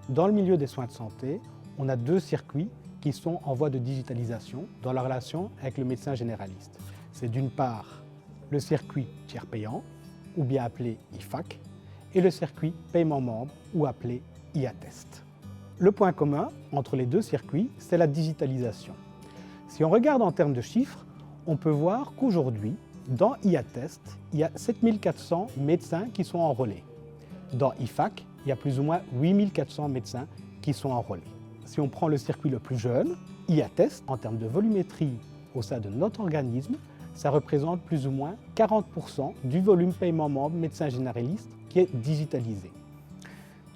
Dans le milieu des soins de santé, on a deux circuits qui sont en voie de digitalisation dans la relation avec le médecin généraliste. C'est d'une part le circuit tiers payant, ou bien appelé IFAC, et le circuit paiement membre, ou appelé iAttest. Le point commun entre les deux circuits, c'est la digitalisation. Si on regarde en termes de chiffres, on peut voir qu'aujourd'hui, dans iAttest, il y a 7400 médecins qui sont enrôlés. Dans IFAC, il y a plus ou moins 8400 médecins qui sont enrôlés. Si on prend le circuit le plus jeune, iAttest, en termes de volumétrie au sein de notre organisme, ça représente plus ou moins 40% du volume paiement membre médecin généraliste qui est digitalisé.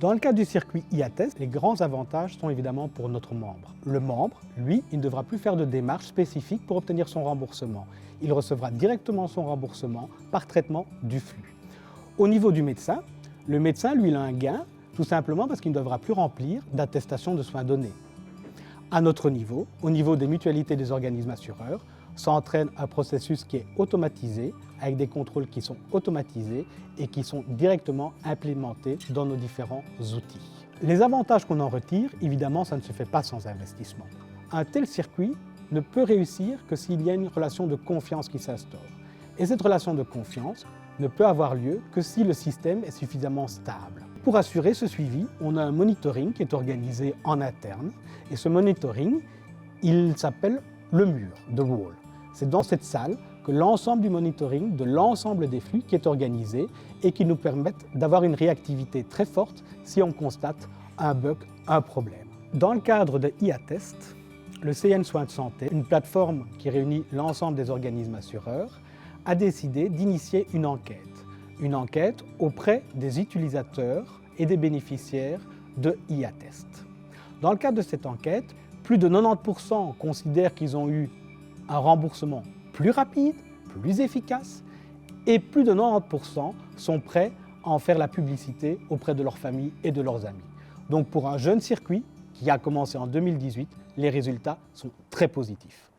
Dans le cas du circuit iAttest, les grands avantages sont évidemment pour notre membre. Le membre, lui, il ne devra plus faire de démarches spécifiques pour obtenir son remboursement. Il recevra directement son remboursement par traitement du flux. Au niveau du médecin, le médecin, lui, il a un gain, tout simplement parce qu'il ne devra plus remplir d'attestation de soins donnés. À notre niveau, au niveau des mutualités des organismes assureurs, ça entraîne un processus qui est automatisé, avec des contrôles qui sont automatisés et qui sont directement implémentés dans nos différents outils. Les avantages qu'on en retire, évidemment, ça ne se fait pas sans investissement. Un tel circuit ne peut réussir que s'il y a une relation de confiance qui s'instaure. Et cette relation de confiance ne peut avoir lieu que si le système est suffisamment stable. Pour assurer ce suivi, on a un monitoring qui est organisé en interne. Et ce monitoring, il s'appelle le mur, the wall. C'est dans cette salle que l'ensemble du monitoring de l'ensemble des flux qui est organisé et qui nous permettent d'avoir une réactivité très forte si on constate un bug, un problème. Dans le cadre de iAttest, le CN Soins de Santé, une plateforme qui réunit l'ensemble des organismes assureurs, a décidé d'initier une enquête auprès des utilisateurs et des bénéficiaires de iAttest. Dans le cadre de cette enquête, plus de 90% considèrent qu'ils ont eu un remboursement plus rapide, plus efficace, et plus de 90% sont prêts à en faire la publicité auprès de leur famille et de leurs amis. Donc pour un jeune circuit qui a commencé en 2018, les résultats sont très positifs.